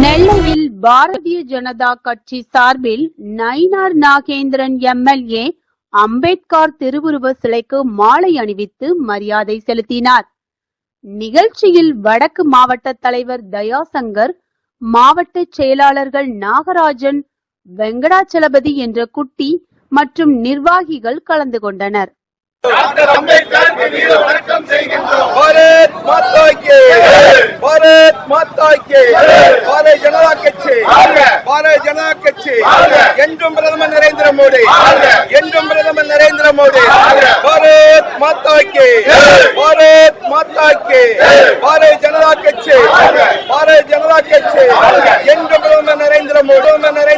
நெல்லையில் பாரதிய ஜனதா கட்சி சார்பில் நயினார் நாகேந்திரன் எம்எல்ஏ அம்பேத்கர் திருவுருவ சிலைக்கு மாலை அணிவித்து மரியாதை செலுத்தினார். நிகழ்ச்சியில் வடக்கு மாவட்ட தலைவர் தயாசங்கர், மாவட்ட செயலாளர்கள் நாகராஜன், வெங்கடாச்சலபதி என்ற குட்டி மற்றும் நிர்வாகிகள் கலந்து கொண்டனர். டாக்டர் அம்பேத்கருக்கு வீர வணக்கம் செய்கின்றோம். பாரத் மாதா கி ஜெய், பாரத் மாதா கி ஜெய், பாரதிய ஜனதா கட்சி, பாரதிய ஜனதா கட்சி, என்றும் பிரதமர் நரேந்திர மோடி, என்றும் பிரதமர் நரேந்திர மோடி, பாரத் மாதா கி ஜெய், பாரத் மாதா கி ஜெய், பாரதிய ஜனதா கட்சி, பாரதிய ஜனதா கட்சி, என்றும் பிரதமர் நரேந்திர மோடி.